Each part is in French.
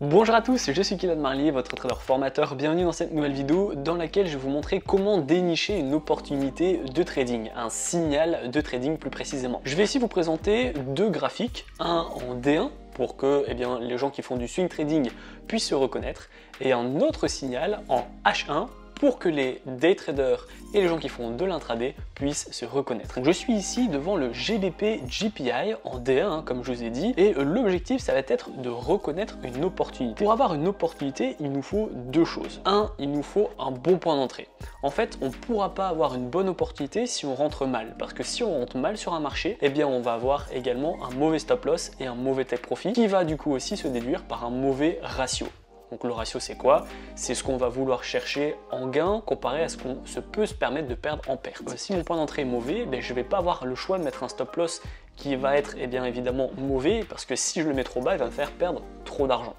Bonjour à tous, je suis Kylian Marlier, votre trader formateur. Bienvenue dans cette nouvelle vidéo dans laquelle je vais vous montrer comment dénicher une opportunité de trading, un signal de trading plus précisément. Je vais ici vous présenter deux graphiques, un en D1 pour que les gens qui font du swing trading puissent se reconnaître et un autre signal en H1 pour que les day traders et les gens qui font de l'intraday puissent se reconnaître. Donc je suis ici devant le GBP GPI en D1 comme je vous ai dit et l'objectif ça va être de reconnaître une opportunité. Pour avoir une opportunité il nous faut deux choses. Un, il nous faut un bon point d'entrée. En fait on ne pourra pas avoir une bonne opportunité si on rentre mal parce que si on rentre mal sur un marché on va avoir également un mauvais stop loss et un mauvais take profit qui va du coup aussi se déduire par un mauvais ratio. Donc le ratio c'est quoi? C'est ce qu'on va vouloir chercher en gain comparé à ce qu'on peut se permettre de perdre en perte. Si mon point d'entrée est mauvais, je ne vais pas avoir le choix de mettre un stop loss qui va être évidemment mauvais parce que si je le mets trop bas, il va me faire perdre trop d'argent.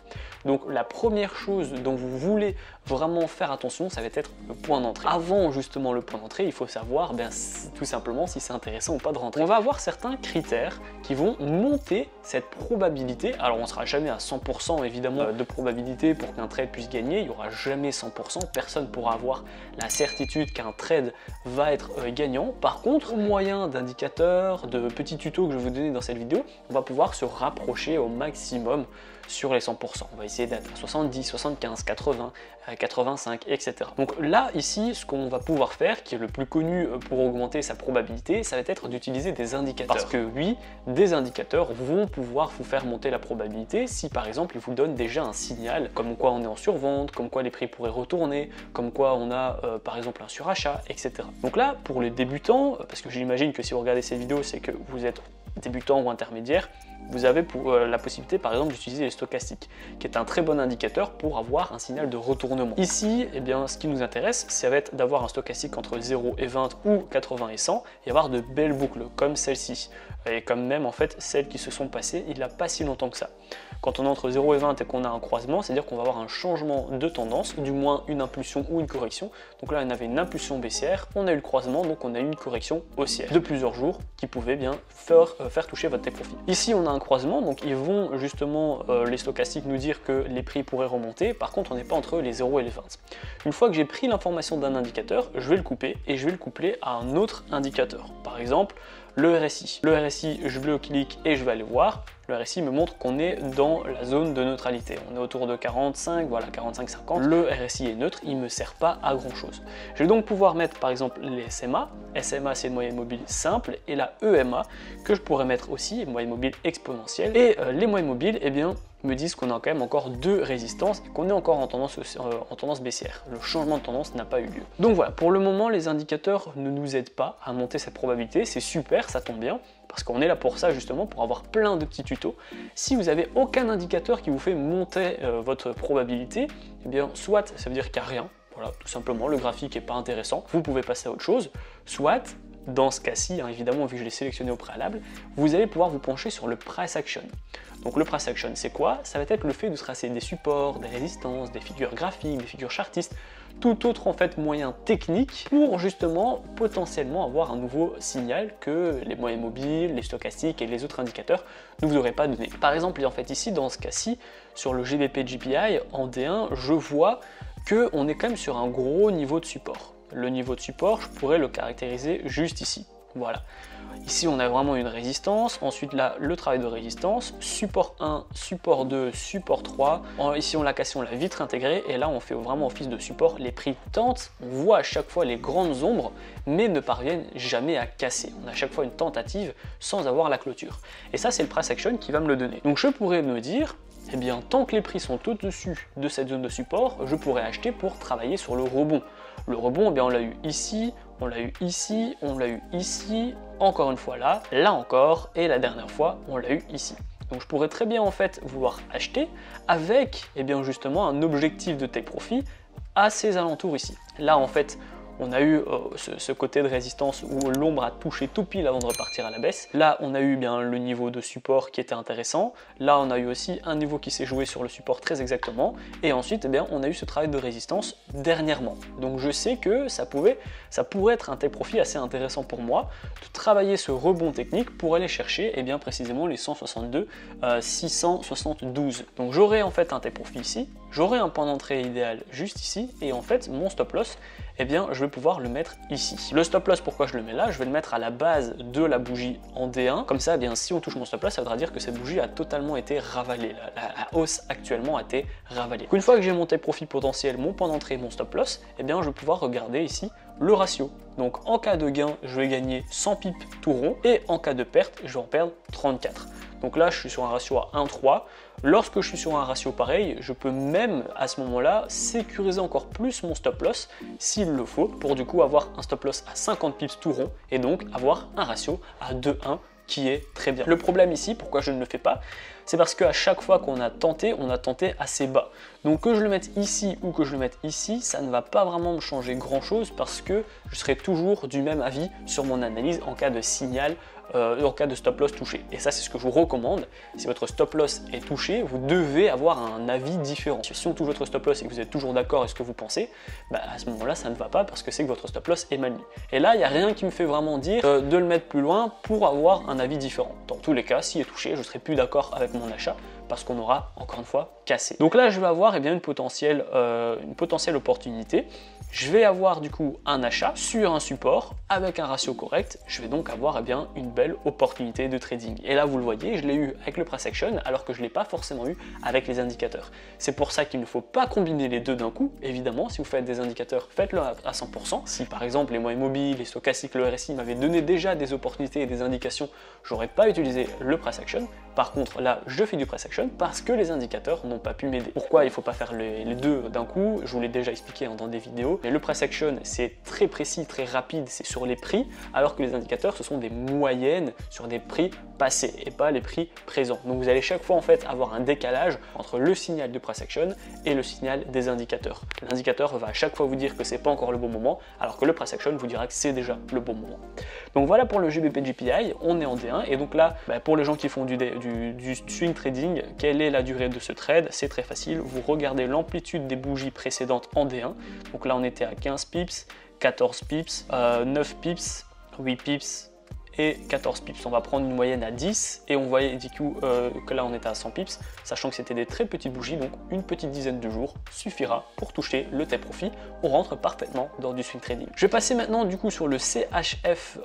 Donc la première chose dont vous voulez vraiment faire attention, ça va être le point d'entrée. Avant justement le point d'entrée, il faut savoir tout simplement si c'est intéressant ou pas de rentrer. On va avoir certains critères qui vont monter cette probabilité. Alors on ne sera jamais à 100% évidemment de probabilité pour qu'un trade puisse gagner, il n'y aura jamais 100%, personne ne pourra avoir la certitude qu'un trade va être gagnant. Par contre, au moyen d'indicateurs, de petits tutos que je vais vous donner dans cette vidéo, on va pouvoir se rapprocher au maximum sur les 100%. On va essayer d'être à 70, 75, 80, 85, etc. Donc là, ici, ce qu'on va pouvoir faire, qui est le plus connu pour augmenter sa probabilité, ça va être d'utiliser des indicateurs. Parce que oui, des indicateurs vont pouvoir vous faire monter la probabilité si par exemple, ils vous donnent déjà un signal, comme quoi on est en survente, comme quoi les prix pourraient retourner, comme quoi on a par exemple un surachat, etc. Donc là, pour les débutants, parce que j'imagine que si vous regardez cette vidéo, c'est que vous êtes débutant ou intermédiaire, vous avez la possibilité par exemple d'utiliser les stochastiques, qui est un très bon indicateur pour avoir un signal de retournement. Ici, ce qui nous intéresse, ça va être d'avoir un stochastique entre 0 et 20 ou 80 et 100 et avoir de belles boucles comme celle-ci, et comme même en fait celles qui se sont passées il n'y a pas si longtemps que ça. Quand on est entre 0 et 20 et qu'on a un croisement, c'est-à-dire qu'on va avoir un changement de tendance, du moins une impulsion ou une correction. Donc là, on avait une impulsion baissière, on a eu le croisement, donc on a eu une correction haussière de plusieurs jours qui pouvait bien faire toucher votre take profit. Ici, on a un croisement, donc ils vont justement, les stochastiques nous dire que les prix pourraient remonter. Par contre, on n'est pas entre les 0 et les 20. Une fois que j'ai pris l'information d'un indicateur, je vais le couper et je vais le coupler à un autre indicateur. Par exemple, le RSI. Le RSI, je le clique et je vais aller voir. Le RSI me montre qu'on est dans la zone de neutralité. On est autour de 45, voilà, 45-50. Le RSI est neutre, il ne me sert pas à grand chose. Je vais donc pouvoir mettre par exemple les SMA. SMA, c'est une moyenne mobile simple, et la EMA, que je pourrais mettre aussi, une moyenne mobile exponentielle. Et les moyennes mobiles, me disent qu'on a quand même encore deux résistances et qu'on est encore en tendance baissière. Le changement de tendance n'a pas eu lieu. Donc voilà, pour le moment, les indicateurs ne nous aident pas à monter cette probabilité. C'est super, ça tombe bien, parce qu'on est là pour ça justement, pour avoir plein de petits tutos. Si vous n'avez aucun indicateur qui vous fait monter votre probabilité, soit ça veut dire qu'il n'y a rien, voilà, tout simplement, le graphique n'est pas intéressant, vous pouvez passer à autre chose, soit, dans ce cas-ci, évidemment, vu que je l'ai sélectionné au préalable, vous allez pouvoir vous pencher sur le price action. Donc le price action, c'est quoi? Ça va être le fait de tracer des supports, des résistances, des figures graphiques, des figures chartistes, tout autre en fait moyen technique pour justement potentiellement avoir un nouveau signal que les moyennes mobiles, les stochastiques et les autres indicateurs ne vous auraient pas donné. Par exemple, en fait ici, dans ce cas-ci, sur le GBP GPI en D1, je vois qu'on est quand même sur un gros niveau de support. Le niveau de support, je pourrais le caractériser juste ici. Voilà. Ici, on a vraiment une résistance. Ensuite, là, le travail de résistance. Support 1, support 2, support 3. Ici, on l'a cassé, on l'a vite réintégré. Et là, on fait vraiment office de support. Les prix tentent. On voit à chaque fois les grandes ombres, mais ne parviennent jamais à casser. On a à chaque fois une tentative sans avoir la clôture. Et ça, c'est le price action qui va me le donner. Donc, je pourrais me dire, tant que les prix sont au-dessus de cette zone de support, je pourrais acheter pour travailler sur le rebond. Le rebond, on l'a eu ici, on l'a eu ici, on l'a eu ici, encore une fois là, là encore, et la dernière fois, on l'a eu ici. Donc je pourrais très bien en fait vouloir acheter avec justement un objectif de take profit à ces alentours ici. Là en fait, on a eu ce côté de résistance où l'ombre a touché tout pile avant de repartir à la baisse. Là, on a eu bien le niveau de support qui était intéressant. Là, on a eu aussi un niveau qui s'est joué sur le support très exactement. Et ensuite, eh bien, on a eu ce travail de résistance dernièrement. Donc je sais que ça pourrait être un take profit assez intéressant pour moi de travailler ce rebond technique pour aller chercher eh bien, précisément les 162, 672. Donc j'aurai en fait un take profit ici, j'aurai un point d'entrée idéal juste ici, et en fait mon stop loss, eh bien je vais pouvoir le mettre ici. Le stop loss, pourquoi je le mets là? Je vais le mettre à la base de la bougie en D1, comme ça, eh bien, si on touche mon stop loss, ça voudra dire que cette bougie a totalement été ravalée, la hausse actuellement a été ravalée. Donc, une fois que j'ai mon take profit potentiel, mon point d'entrée et mon stop loss, eh bien je vais pouvoir regarder ici le ratio. Donc en cas de gain, je vais gagner 100 pips tout rond, et en cas de perte, je vais en perdre 34. Donc là, je suis sur un ratio à 1,3. Lorsque je suis sur un ratio pareil, je peux même à ce moment-là sécuriser encore plus mon stop loss s'il le faut, pour du coup avoir un stop loss à 50 pips tout rond et donc avoir un ratio à 2,1 qui est très bien. Le problème ici, pourquoi je ne le fais pas, c'est parce qu'à chaque fois qu'on a tenté, on a tenté assez bas. Donc que je le mette ici ou que je le mette ici, ça ne va pas vraiment me changer grand chose parce que je serai toujours du même avis sur mon analyse en cas de signal, en cas de stop loss touché. Et ça, c'est ce que je vous recommande. Si votre stop loss est touché, vous devez avoir un avis différent. Si on touche votre stop loss et que vous êtes toujours d'accord avec ce que vous pensez, bah à ce moment-là, ça ne va pas parce que c'est que votre stop loss est mal mis. Et là, il n'y a rien qui me fait vraiment dire de le mettre plus loin pour avoir un avis différent. Dans tous les cas, s'il est touché, je serai plus d'accord avec mon achat parce qu'on aura encore une fois cassé. Donc là, je vais avoir eh bien, une potentielle opportunité. Je vais avoir du coup un achat sur un support avec un ratio correct. Je vais donc avoir eh bien, une belle opportunité de trading. Et là, vous le voyez, je l'ai eu avec le price action alors que je ne l'ai pas forcément eu avec les indicateurs. C'est pour ça qu'il ne faut pas combiner les deux d'un coup. Évidemment, si vous faites des indicateurs, faites-le à 100%. Si par exemple les moyens mobiles, les stochastiques, le RSI m'avaient donné déjà des opportunités et des indications, j'aurais pas utilisé le price action. Par contre, là, je fais du price action parce que les indicateurs n'ont pas pu m'aider. Pourquoi il ne faut pas faire les deux d'un coup? Je vous l'ai déjà expliqué dans des vidéos. Mais le price action, c'est très précis, très rapide, c'est sur les prix, alors que les indicateurs, ce sont des moyennes sur des prix passés et pas les prix présents. Donc vous allez chaque fois en fait avoir un décalage entre le signal de price action et le signal des indicateurs. L'indicateur va à chaque fois vous dire que c'est pas encore le bon moment, alors que le price action vous dira que c'est déjà le bon moment. Donc voilà pour le GBP GPI, on est en D1 et donc là, pour les gens qui font du swing trading, quelle est la durée de ce trade? C'est très facile, vous regardez l'amplitude des bougies précédentes en D1. Donc là on était à 15 pips, 14 pips, 9 pips, 8 pips et 14 pips. On va prendre une moyenne à 10 et on voyait du coup que là on était à 100 pips, sachant que c'était des très petites bougies, donc une petite dizaine de jours suffira pour toucher le take profit. On rentre parfaitement dans du swing trading. Je vais passer maintenant du coup sur le CHF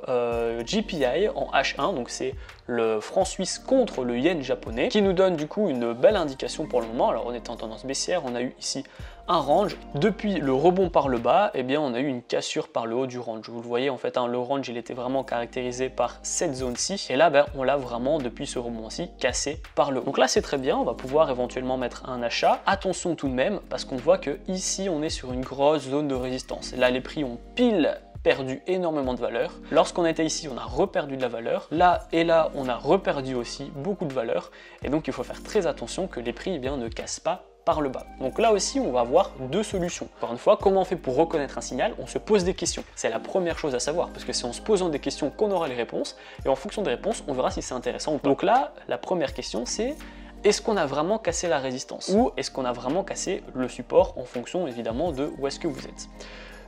GPI en H1, donc c'est le franc suisse contre le yen japonais, qui nous donne du coup une belle indication pour le moment. Alors on était en tendance baissière, on a eu ici un range. Depuis le rebond par le bas, eh bien on a eu une cassure par le haut du range. Vous le voyez en fait, le range il était vraiment caractérisé par cette zone-ci, et là on l'a vraiment depuis ce rebond-ci cassé par le haut. Donc là c'est très bien, on va pouvoir éventuellement mettre un achat. Attention tout de même, parce qu'on voit que ici on est sur une grosse zone de résistance. Là les prix ont pile perdu énormément de valeur. Lorsqu'on était ici, on a reperdu de la valeur. Là et là, on a reperdu aussi beaucoup de valeur. Et donc, il faut faire très attention que les prix eh bien, ne cassent pas par le bas. Donc là aussi, on va avoir deux solutions. Encore une fois, comment on fait pour reconnaître un signal? On se pose des questions. C'est la première chose à savoir, parce que c'est en se posant des questions qu'on aura les réponses. Et en fonction des réponses, on verra si c'est intéressant ou pas. Donc là, la première question, c'est: est-ce qu'on a vraiment cassé la résistance? Ou est-ce qu'on a vraiment cassé le support en fonction évidemment de où est-ce que vous êtes?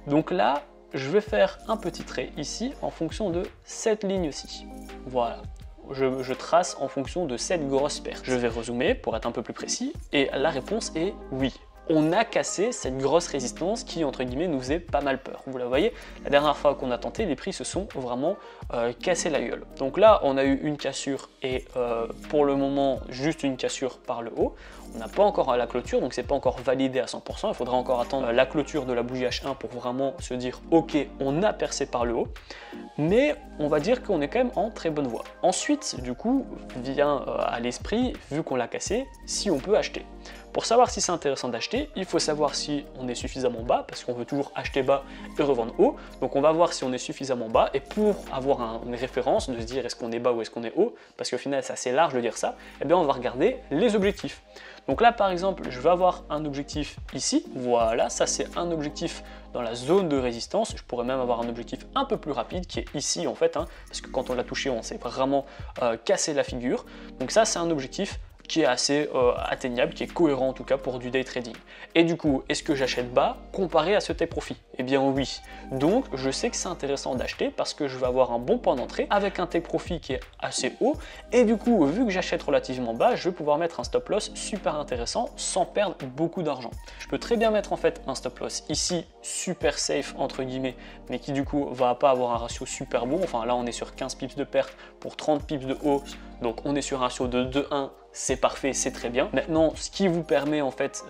Donc là, je vais faire un petit trait ici en fonction de cette ligne-ci. Voilà. Je trace en fonction de cette grosse perte. Je vais rezoomer pour être un peu plus précis et la réponse est oui. On a cassé cette grosse résistance qui, entre guillemets, nous faisait pas mal peur. Vous la voyez, la dernière fois qu'on a tenté, les prix se sont vraiment cassés la gueule. Donc là, on a eu une cassure et pour le moment, juste une cassure par le haut. On n'a pas encore la clôture, donc c'est pas encore validé à 100%. Il faudra encore attendre la clôture de la bougie H1 pour vraiment se dire « Ok, on a percé par le haut ». Mais on va dire qu'on est quand même en très bonne voie. Ensuite, du coup, vient à l'esprit, vu qu'on l'a cassé, si on peut acheter. Pour savoir si c'est intéressant d'acheter, il faut savoir si on est suffisamment bas, parce qu'on veut toujours acheter bas et revendre haut. Donc on va voir si on est suffisamment bas, et pour avoir une référence, de se dire est-ce qu'on est bas ou est-ce qu'on est haut, parce qu'au final c'est assez large de dire ça, eh bien on va regarder les objectifs. Donc là par exemple, je vais avoir un objectif ici, voilà, ça c'est un objectif dans la zone de résistance. Je pourrais même avoir un objectif un peu plus rapide qui est ici en fait, parce que quand on l'a touché, on s'est vraiment cassé la figure. Donc ça c'est un objectif qui est assez atteignable, qui est cohérent en tout cas pour du day trading. Et du coup, est-ce que j'achète bas comparé à ce take profit? Eh bien oui. Donc je sais que c'est intéressant d'acheter parce que je vais avoir un bon point d'entrée avec un take profit qui est assez haut. Et du coup, vu que j'achète relativement bas, je vais pouvoir mettre un stop loss super intéressant sans perdre beaucoup d'argent. Je peux très bien mettre en fait un stop loss ici, super safe entre guillemets, mais qui du coup va pas avoir un ratio super bon. Enfin là on est sur 15 pips de perte pour 30 pips de hausse, donc on est sur un ratio de 2-1. C'est parfait, c'est très bien. Maintenant, ce qui vous permet en fait,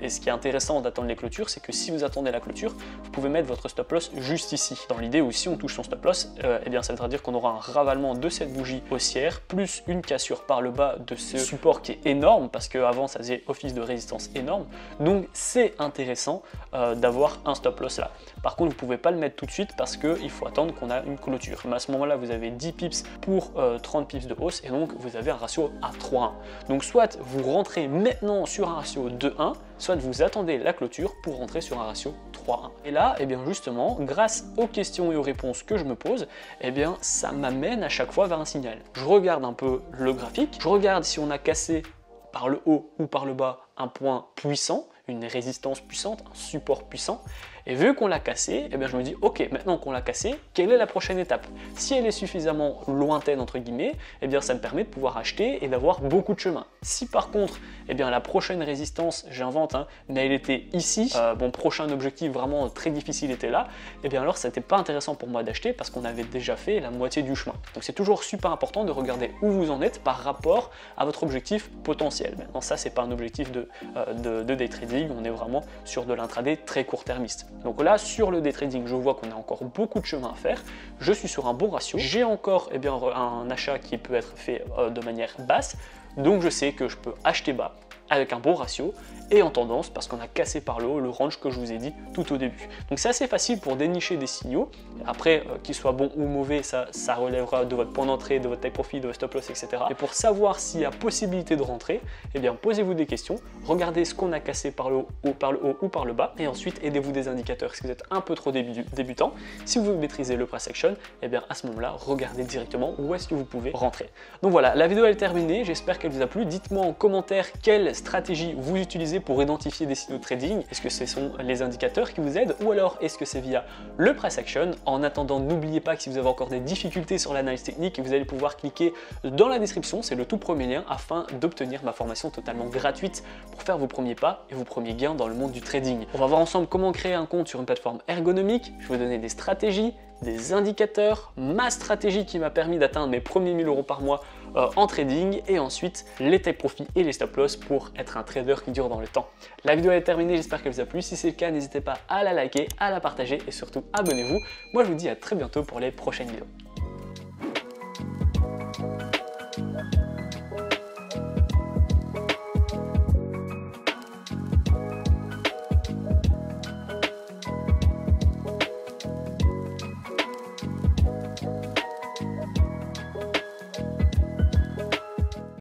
et ce qui est intéressant d'attendre les clôtures, c'est que si vous attendez la clôture, vous pouvez mettre votre stop loss juste ici. Dans l'idée où si on touche son stop loss, eh bien ça voudra dire qu'on aura un ravalement de cette bougie haussière, plus une cassure par le bas de ce support qui est énorme, parce qu'avant ça faisait office de résistance énorme. Donc c'est intéressant d'avoir un stop loss là. Par contre, vous ne pouvez pas le mettre tout de suite parce qu'il faut attendre qu'on a une clôture. Mais à ce moment-là, vous avez 10 pips pour 30 pips de hausse, et donc vous avez un ratio à 3-1. Donc soit vous rentrez maintenant sur un ratio 2-1, soit vous attendez la clôture pour rentrer sur un ratio 3-1. Et là, eh bien justement, grâce aux questions et aux réponses que je me pose, eh bien ça m'amène à chaque fois vers un signal. Je regarde un peu le graphique, je regarde si on a cassé par le haut ou par le bas un point puissant, une résistance puissante, un support puissant. Et vu qu'on l'a cassé, eh bien je me dis ok, maintenant qu'on l'a cassé, quelle est la prochaine étape? Si elle est suffisamment lointaine entre guillemets, eh bien ça me permet de pouvoir acheter et d'avoir beaucoup de chemin. Si par contre, eh bien la prochaine résistance, j'invente, mais elle était ici, mon prochain objectif vraiment très difficile était là, eh bien alors c'était pas intéressant pour moi d'acheter parce qu'on avait déjà fait la moitié du chemin. Donc c'est toujours super important de regarder où vous en êtes par rapport à votre objectif potentiel. Maintenant ça c'est pas un objectif de day trading, on est vraiment sur de l'intraday très court-termiste. Donc là, sur le day trading, je vois qu'on a encore beaucoup de chemin à faire. Je suis sur un bon ratio. J'ai encore un achat qui peut être fait de manière basse. Donc je sais que je peux acheter bas avec un bon ratio et en tendance parce qu'on a cassé par le haut le range que je vous ai dit tout au début. Donc c'est assez facile pour dénicher des signaux. Après, qu'ils soient bons ou mauvais, ça relèvera de votre point d'entrée, de votre take profit, de votre stop loss, etc. Et pour savoir s'il y a possibilité de rentrer, eh bien posez-vous des questions, regardez ce qu'on a cassé par le haut ou par le bas, et ensuite aidez-vous des indicateurs si vous êtes un peu trop débutant. Si vous maîtrisez le price action, eh bien à ce moment-là, regardez directement où est-ce que vous pouvez rentrer. Donc voilà, la vidéo elle est terminée, j'espère qu'elle vous a plu. Dites-moi en commentaire quelle stratégie vous utilisez pour identifier des signaux de trading. Est-ce que ce sont les indicateurs qui vous aident ou alors est-ce que c'est via le price action? En attendant, n'oubliez pas que si vous avez encore des difficultés sur l'analyse technique, vous allez pouvoir cliquer dans la description, c'est le tout premier lien afin d'obtenir ma formation totalement gratuite pour faire vos premiers pas et vos premiers gains dans le monde du trading. On va voir ensemble comment créer un compte sur une plateforme ergonomique, je vais vous donner des stratégies, des indicateurs, ma stratégie qui m'a permis d'atteindre mes premiers 1000 € par mois en trading, et ensuite les take profits et les stop loss pour être un trader qui dure dans le temps. La vidéo est terminée, j'espère qu'elle vous a plu. Si c'est le cas, n'hésitez pas à la liker, à la partager et surtout abonnez-vous. Moi je vous dis à très bientôt pour les prochaines vidéos.